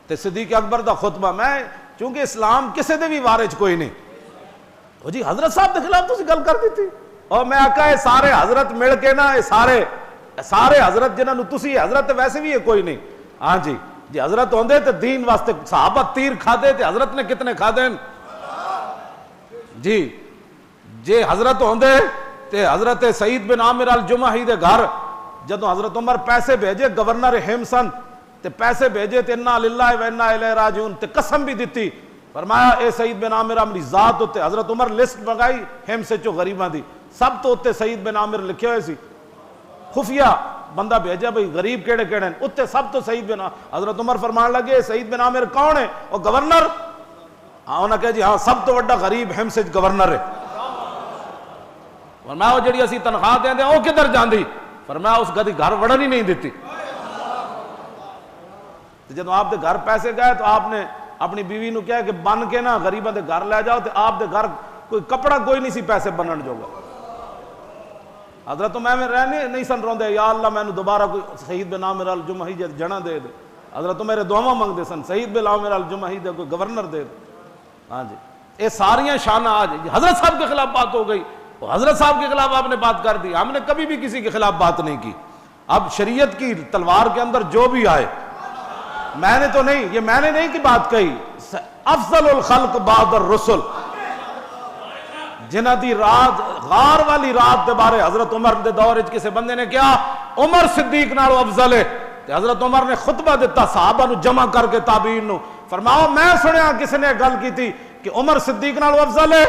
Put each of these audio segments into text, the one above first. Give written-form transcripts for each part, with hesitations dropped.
تے صدیق اکبر دا خطبہ میں چونکہ اسلام کسے دے بھی وارج کوئی نہیں وہ جی حضرت صاحب دے خلاف تسی گل کر دیتی اور میں آکھا ہے سارے حضرت مل کے نا سارے حضرت جنہاں نو تسی حضرت ویسے بھی ہے کوئی نہیں ہاں جی حضرت ہوندے تے دین واسطے صحابہ تیر کھا دے تے حضرت نے کتنے کھا دین جی حضرت ہوندے تے حضرت سعید بن عامر الجمحی دے گھر جدوں حضرت عمر پیسے بھیجے گورنر ہیمسن تے پیسے بھیجے تے انا للہ و انا الیہ راجعون تے قسم بھی دیتی فرمایا اے سعید بن عامر ہماری ذات ہوتے حضرت عمر لسٹ منگائی ہیم سے چو غریباں دی سب تو ہوتے سعید بن عامر لکھے ہوئے سی خفیہ بندہ بھیجا بھئی غریب کیڑے کیڑے ہیں اتنے سب تو سعید بن حضرت عمر فرمان لگے سعید بن عامر کون ہے وہ گورنر ہاں انہوں نے کہا جی ہاں سب تو بڑا غریب ہیم سے گورنر ہے فرمایا وہ جڑی اسی تنخواہ دیں دیں وہ کدھر جاندی فرمایا اس گدی گھر وڑن ہی نہیں دیتی جب آپ دے گھر پیسے گئے تو آپ نے اپنی بیوی نو کہا کہ بن کے نا غریباں دے گھر لے جاؤ تو آپ دے گھر کوئی کپڑا کوئی نہیں سی پیسے بنن جو گا حضرت میں رہنے نہیں سن روندے یا اللہ میں دوبارہ کوئی سعید بن عامر الجمحی جنا دے دے حضرت میرے دعاواں منگ دے سن سعید بن عامر الجمحی دے کوئی گورنر دے دے ہاں جی یہ ساریاں شانہ آج حضرت صاحب کے خلاف بات ہو گئی حضرت صاحب کے خلاف آپ نے بات کر دی ہم نے کبھی بھی کسی کے خلاف بات نہیں کی اب شریعت کی تلوار کے اندر جو بھی آئے میں نے تو نہیں یہ میں نے نہیں کی بات کہی افضل الخلق بعد الرسل جنہ دی رات غار والی رات دے بارے حضرت عمر دے دور کسی بندے نے کیا عمر صدیق نالو افضل ہے حضرت عمر نے خطبہ دیتا صحابہ نو جمع کر کے تابعین نو فرمایا میں سنیا کسی نے گل کی تھی کہ عمر صدیق نالو افضل ہے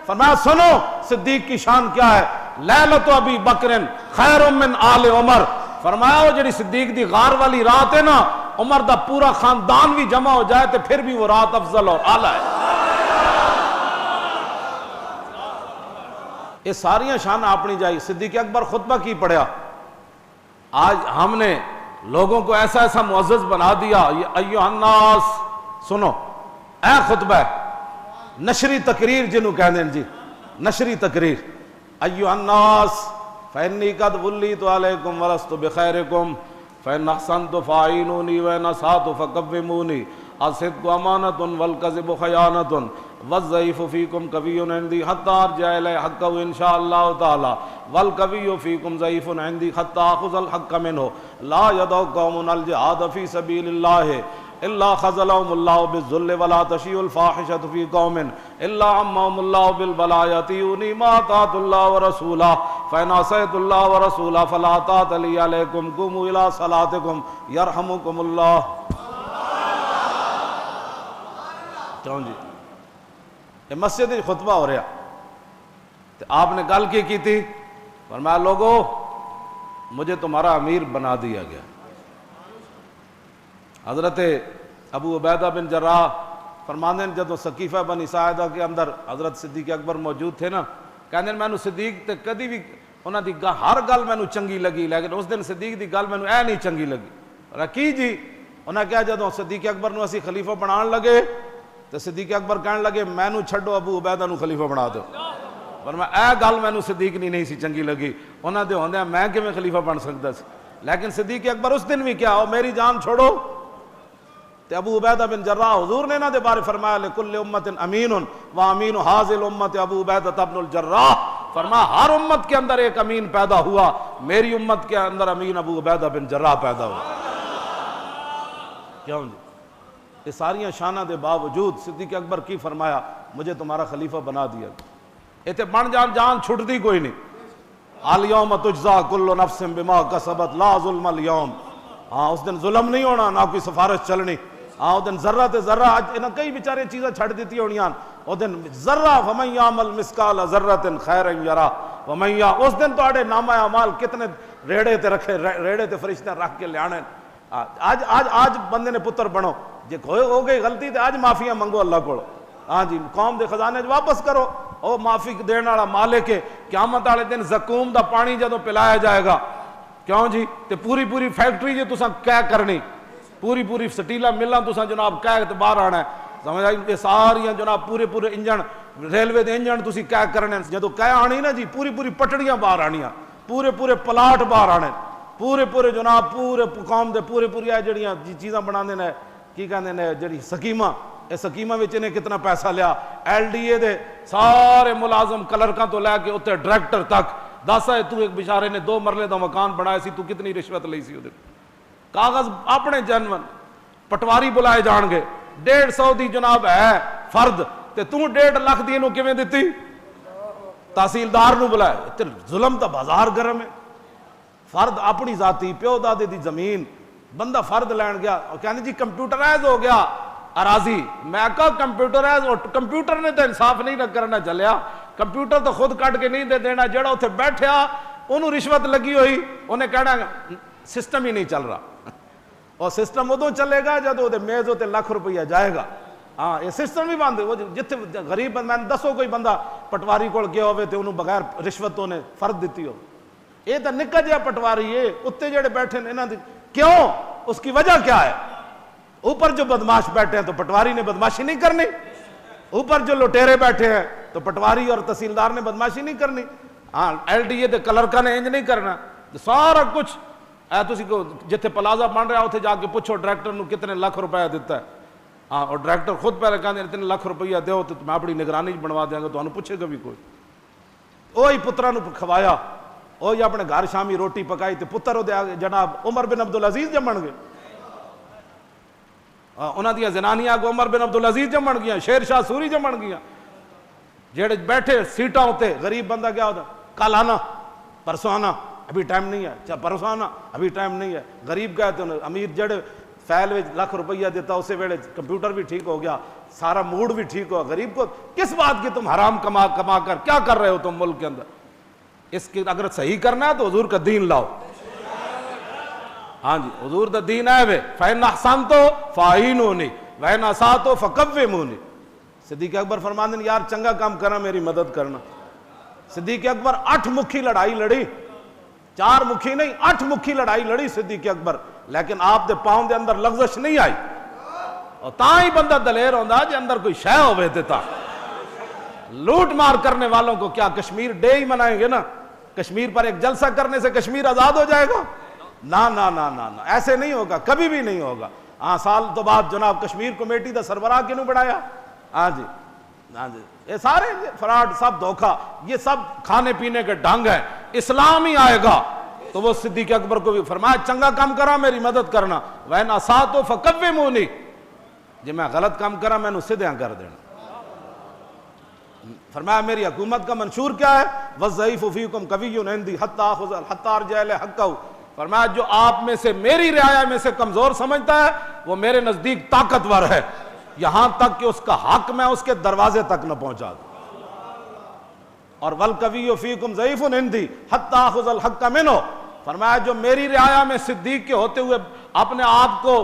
فرمایا سنو صدیق کی شان کیا ہے لیلۃ ابی بکر خیر من آل عمر فرمایا وہ جڑی صدیق دی غار والی رات ہے نا عمر دا پورا خاندان بھی جمع ہو جائے تو پھر بھی وہ رات افضل اور اعلیٰ ہے یہ ساریاں شان اپنی جائی صدیق اکبر خطبہ کی پڑھیا آج ہم نے لوگوں کو ایسا ایسا معزز بنا دیا ایھا الناس سنو اے خطبہ نشری تقریر جنہوں کہہ دیں جی نشری تقریر ایھا الناس فإنی قد ولیت علیکم ولست بخیرکم فإن أحسنت فأعینونی وإن أسأت فقومونی الصدق امانۃ والکذب خیانۃ والضعیف فیکم قوی عندی حتی ارجع الی حقہ ان شاء اللہ تعالی والقوی فیکم ضعیف عندی حتی آخذ الحق منہ لا يدع قوم الجہاد فی سبیل اللہ الا خذلهم اللہ بالذل ولا تشیع الفاحشۃ فی قوم الا عمهم اللہ بالبلاء یطیعونی ما اطاعت اللہ ورسولہ فإن عصیت اللہ ورسولہ فلا طاعۃ لی علیکم قوموا الی صلاتکم یرحمکم اللہ کیوں جی یہ مسجد خطبہ ہو رہا تو آپ نے گل کی تھی فرمایا لوگو مجھے تمہارا امیر بنا دیا گیا حضرت ابو عبیدہ بن جراح فرماندے ہیں جدو ثقیفہ بنی ساعدہ کے اندر حضرت صدیق اکبر موجود تھے نا کہنے میں صدیق تے کدی بھی انہاں دی ہر گل میں چنگی لگی لیکن اس دن صدیق دی گل میں اے نہیں چنگی لگی کی جی انہاں کہا جدو صدیق اکبر نو اسی خلیفہ بنان لگے تو صدیق اکبر کہنے لگے میں نو چھڈو ابو عبیدہ نو خلیفہ بنا دو فرمایا اے گل میں صدیق نہیں سی چنگی لگی انہاں دے ہوندے میں کیویں خلیفہ بن سکدا سی لیکن صدیق اکبر اس دن بھی کیا ہو میری جان چھوڑو تے ابو عبیدہ بن جراح حضور نے انہاں دے بارے فرمایا لکل امت امین و امین ھذہ الامت ابو عبیدہ بن الجراح فرمایا ہر امت کے اندر ایک امین پیدا ہوا میری امت کے اندر امین ابو عبیدہ بن جراح پیدا ہوا کیوں جی یہ ساریاں شانہ دے باوجود صدیق اکبر کی فرمایا مجھے تمہارا خلیفہ بنا دیا ایتے بن جان چھٹ دی کوئی نہیں الیوم تجزا کل نفس بما کسبت لا ظلم اليوم ہاں اس دن ظلم نہیں ہونا نہ کوئی سفارش چلنی ہاں اس دن ذرہ تے ذرہ انہاں کئی بیچارے چیزیں چھڑ دیتی ہونیاں اس دن ذرہ فمن یعمل مثقال ذرۃ خیرا یرہ ومن یعمل اس دن تواڈے نامہ اعمال کتنے ریڑے تے رکھے ریڑے تے فرشتے رکھ کے لیانے آج بندے نے پتر بنو جے ہو گئی غلطی تے آج معافیاں منگو اللہ کو ہاں جی قوم دے خزانے واپس کرو او معافی دین والا مالک ہے قیامت والے دن زکوم دا پانی جدوں پلایا جائے گا کیوں جی تے پوری فیکٹری جو تساں کہہ کرنی پوری سٹیلا ملاں تساں جناب کہہ تے باہر آنا ہے سمجھ آئی یہ ساریاں جناب پورے انجن ریلوے دے انجن تسی کہہ کرنے جدوں کہہ آنی نا جی پوری پٹڑیاں باہر آنیاں پورے پلاٹ باہر آنے پورے جناب پورے قوم دے پوری جڑیاں چیزاں بنا دینا ہے کی کہندے نے جڑی سکیمہ، اس سکیمہ وچ نے کتنا پیسہ لیا، LDA دے سارے ملازم کلرکاں تو لے کے اتنے ڈائریکٹر تک دس ہے تو ایک بیچارے نے 2 مرلے دا مکان بنایا سی، تو کتنی رشوت لئی سی اودے کاغذ اپنے جنون، پٹواری بلائے جان گے 150 دی جناب ہے فرد تے تو 1.5 لاکھ دی انہوں کیویں دتی، تحصیلدار نو بلائے، ظلم تا بازار گرم ہے، فرد اپنی ذاتی پیو دادے دی زمین بندہ فرد لین گیا اور کہنے جی کمپیوٹرائز ہو گیا اراضی، میں کہا کمپیوٹرائز، اور کمپیوٹر نے تو انصاف نہیں کرنا چلیا، کمپیوٹر تو خود کٹ کے نہیں دے دینا، جڑا اتنے بیٹھیا انہوں رشوت لگی ہوئی انہیں کہنا سسٹم ہی نہیں چل رہا، اور سسٹم ادو چلے گا جب وہ میز ہوتے لاکھ روپیہ جائے گا، ہاں یہ سسٹم بھی بند ہے، جتنے غریب میں دسو کوئی بندہ پٹواری کول گیا ہوئے تے انہوں بغیر رشوتوں نے فرد دیتی ہو، یہ تو نکا جہا پٹواری ہے، اتنے جڑے بیٹھے انہاں دی کیوں، اس کی وجہ کیا ہے، اوپر جو بدماش بیٹھے ہیں تو پٹواری نے بدماشی نہیں کرنی، اوپر جو لٹیرے بیٹھے ہیں تو پٹواری اور تحصیلدار نے بدماشی نہیں کرنی، ہاں LDA دے کلرکاں نے انج نہیں کرنا، سارا کچھ تسی کو جتھے پلازا بن رہا اتنے جا کے پوچھو ڈائریکٹر نو کتنے لاکھ روپیہ دیتا ہے، ہاں اور ڈائریکٹر خود پہلے کہتے ہیں اتنے لاکھ روپیہ دیو تو میں اپنی نگرانی بنوا دیاں گا، تو انہوں پوچھے گا بھی کوئی، وہی پترا نو کھوایا، وہی اپنے گھر شامی روٹی پکائی تے پتر وہ جناب عمر بن عبدالعزیز جمن گئے، انہاں دیا زنانیاں کو عمر بن عبدالعزیز جمن گیا، شیر شاہ سوری جمن گیا، جڑے بیٹھے سیٹاں ہوتے غریب بندہ کیا ہوتا کل آنا پرسوں آنا ابھی ٹائم نہیں ہے، چاہے پرسوں آنا ابھی ٹائم نہیں ہے، غریب گئے تو امیر جڑے فیل وچ لاکھ روپیہ دیتا اسے ویلے کمپیوٹر بھی ٹھیک ہو گیا، سارا موڈ بھی ٹھیک ہوا، غریب کو کس بات کی تم حرام کما کر کیا کر رہے ہو تم ملک کے اندر، اس کی اگر صحیح کرنا ہے تو حضور کا دین لاؤ، ہاں جی حضور دا دین ہے وے فَإِنْ أَحْسَنْتُ فَأَعِينُونِي وَإِنْ أَسَأْتُ فَقَوِّمُونِي، صدیق اکبر فرماتے ہیں یار چنگا کام کرنا میری مدد کرنا، صدیق اکبر 8 مکھی لڑائی لڑی، 4 مکھی نہیں 8 مکھی لڑائی لڑی صدیق اکبر، لیکن آپ دے پاؤں دے اندر لغزش نہیں آئی، اور تاں ہی بندہ دلیر ہوندا جے اندر کوئی شے ہوے تے تا لوٹ مار کرنے والوں کو کیا کشمیر ڈے ہی منائیں گے نا، کشمیر پر ایک جلسہ کرنے سے کشمیر آزاد ہو جائے گا، نا نا نا نا نا ایسے نہیں ہوگا، کبھی بھی نہیں ہوگا، ہاں سال تو بعد جناب کشمیر کمیٹی دا سربراہ کینوں بڑھایا، ہاں جی ہاں جی یہ سارے فراڈ سب دھوکہ، یہ سب کھانے پینے کے ڈھنگ ہیں، اسلام ہی آئے گا تو وہ صدیق اکبر کو بھی فرمایا چنگا کام کرا میری مدد کرنا، وَإِنْ أَسَأْتُ فَقَوِّمُونِي، جی میں غلط کام کرا میں نو سدھیاں کر دینا، فرمایا میری حکومت کا منشور کیا ہے وَالضَّعِيفُ فِيكُمْ قَوِيٌّ عِنْدِي حَتَّى أَرْجِعَ إِلَيْهِ حَقَّهُ، فرمایا جو آپ میں سے میری رعایا میں سے کمزور سمجھتا ہے وہ میرے نزدیک طاقتور ہے، یہاں تک کہ اس کا حق میں اس کے دروازے تک نہ پہنچا دوں، اور وَالْقَوِيُّ فِيكُمْ ضَعِيفٌ عِنْدِي حَتَّى آخُذَ الْحَقَّ مِنْهُ، فرمایا جو میری رعایا میں صدیق کے ہوتے ہوئے اپنے آپ کو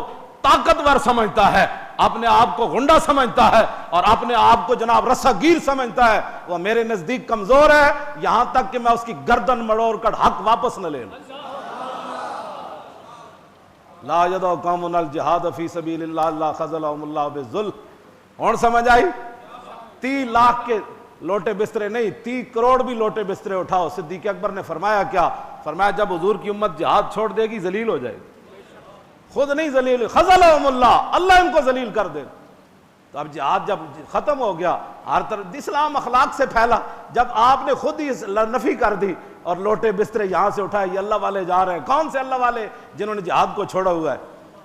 طاقتور سمجھتا ہے، اپنے آپ کو غنڈہ سمجھتا ہے اور اپنے آپ کو جناب رسا گیر سمجھتا ہے، وہ میرے نزدیک کمزور ہے، یہاں تک کہ میں اس کی گردن مڑوڑ کر حق واپس نہ لے لوں، لا يدع قوم الجہاد فی سبیل اللہ اللہ خذلهم اللہ بالذل، اور سمجھ آئی 30 لاکھ کے لوٹے بسترے نہیں 30 کروڑ بھی لوٹے بسترے اٹھاؤ، صدیق اکبر نے فرمایا کیا، فرمایا جب حضور کی امت جہاد چھوڑ دے گی ذلیل ہو جائے گی، خود نہیں ذلیل، خذلهم اللہ، اللہ ان کو ذلیل کر دے، تو اب جہاد جب ختم ہو گیا ہر طرف اسلام اخلاق سے پھیلا، جب آپ نے خود ہی نفی کر دی اور لوٹے بسترے یہاں سے اٹھائے یہ اللہ والے جا رہے ہیں، کون سے اللہ والے جنہوں نے جہاد کو چھوڑا ہوا ہے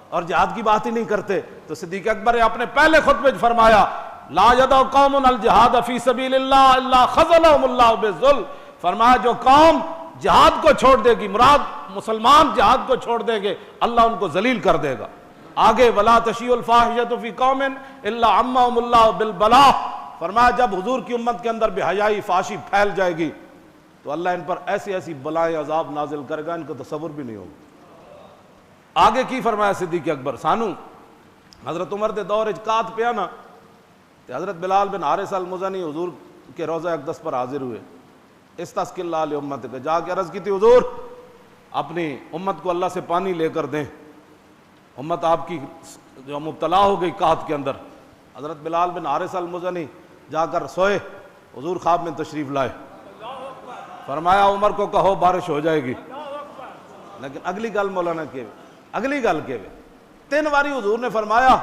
اور جہاد کی بات ہی نہیں کرتے، تو صدیق اکبر نے اپنے پہلے خطبے فرمایا لا يدع قوم الجہاد فی سبیل اللہ اللہ خذلهم اللہ بالذل، فرمایا جو قوم جہاد کو چھوڑ دے گی، مراد مسلمان جہاد کو چھوڑ دے گے اللہ ان کو ذلیل کر دے گا، آگے ولا تشیع الفاحشۃ فی قوم الا عمهم اللہ بالبلاء، فرمایا جب حضور کی امت کے اندر بے حیائی فحاشی پھیل جائے گی تو اللہ ان پر ایسی ایسی بلائیں عذاب نازل کرے گا ان کو تصور بھی نہیں ہوگا، آگے کی فرمایا صدیق اکبر سانو حضرت عمر دے دور اجقات پہ نا، حضرت بلال بن حارث المزنی حضور کے روضہ اقدس پر حاضر ہوئے، استسقی اللہ علیہ امت کے جا کے عرض کی تھی حضور اپنی امت کو اللہ سے پانی لے کر دیں، امت آپ کی جو مبتلا ہو گئی قحط کے اندر، حضرت بلال بن حارث المزنی جا کر سوئے، حضور خواب میں تشریف لائے، فرمایا عمر کو کہو بارش ہو جائے گی، لیکن اگلی گل مولانا کے اگلی گل کے 3 باری حضور نے فرمایا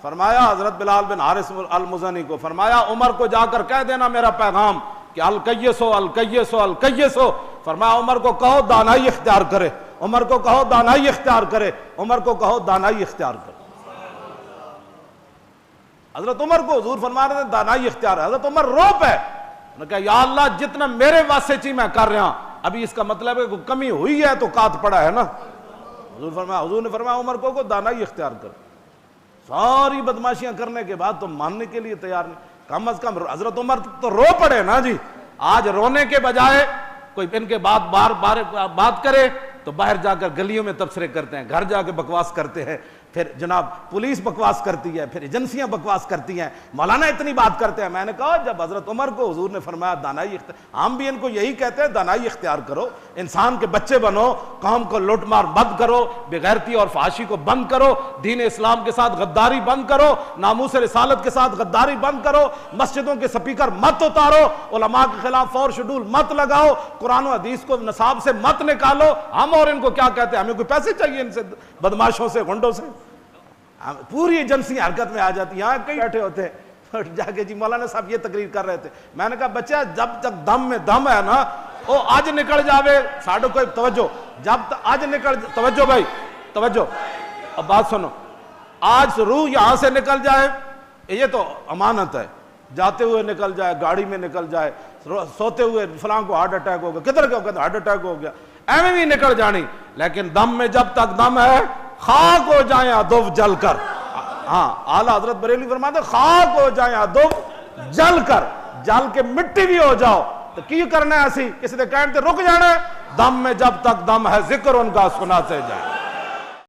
فرمایا حضرت بلال بن حارث المزنی کو، فرمایا عمر کو جا کر کہہ دینا میرا پیغام کہ الکیسو الکیسو الکیسو، فرمایا عمر کو کہو دانائی اختیار کرے، عمر کو کہو دانائی اختیار کرے، عمر کو کہو دانائی اختیار کرے۔ حضرت عمر کو حضور فرما رہے تھے دانائی اختیار ہے۔ حضرت عمر رو پہ، انہوں نے کہا یا اللہ جتنا میرے واسطے چی میں کر رہا ہوں، ابھی اس کا مطلب ہے کہ کمی ہوئی ہے تو کات پڑا ہے نا۔ حضور نے فرمایا عمر کو دانائی اختیار کر۔ ساری بدماشیاں کرنے کے بعد تو ماننے کے لیے تیار نہیں، کم از کم حضرت عمر تو رو پڑے نا جی۔ آج رونے کے بجائے کوئی ان کے بعد بات کرے تو باہر جا کر گلیوں میں تبصرے کرتے ہیں، گھر جا کے بکواس کرتے ہیں، پھر جناب پولیس بکواس کرتی ہے، پھر ایجنسیاں بکواس کرتی ہیں، مولانا اتنی بات کرتے ہیں۔ میں نے کہا جب حضرت عمر کو حضور نے فرمایا دانائی اختیار، ہم بھی ان کو یہی کہتے ہیں دانائی اختیار کرو، انسان کے بچے بنو، قوم کو لوٹ مار بند کرو، بغیرتی اور فحاشی کو بند کرو، دین اسلام کے ساتھ غداری بند کرو، ناموس رسالت کے ساتھ غداری بند کرو، مسجدوں کے سپیکر مت اتارو، علماء کے خلاف فور شیڈول مت لگاؤ، قرآن و حدیث کو نصاب سے مت نکالو۔ ہم اور ان کو کیا کہتے ہیں؟ ہمیں کوئی پیسے چاہیے ان سے، بدماشوں سے، گنڈوں سے؟ پوری ایجنسی حرکت میں آ جاتی، یہاں کئی بیٹھے ہوتے ہیں جا کے جی مولانا صاحب یہ تقریر کر رہے تھے۔ میں نے کہا بچہ جب تک دم میں دم ہے نا، وہ آج نکل جاوے ساڑھو کوئی توجہ، جب تک آج نکل، توجہ بھائی توجہ، اب بات سنو، آج روح یہاں سے نکل جائے یہ تو امانت ہے، جاتے ہوئے نکل جائے، گاڑی میں نکل جائے، سوتے ہوئے فلاں کو ہارٹ اٹیک ہو گیا، کدھر کہتے ہارٹ اٹیک ہو گیا، ایویں بھی نکل جانی، لیکن دم میں جب تک دم ہے خاک ہو جائیں ادو جل کر۔ ہاں اعلیٰ حضرت بریلوی فرماتے خاک ہو جائیں ادو جل کر، جل کے مٹی بھی ہو جاؤ تو کی کرنا ہے؟ ایسی کسی نے کہنے تے رک جانا ہے، دم میں جب تک دم ہے ذکر ان کا سنا سے جائے۔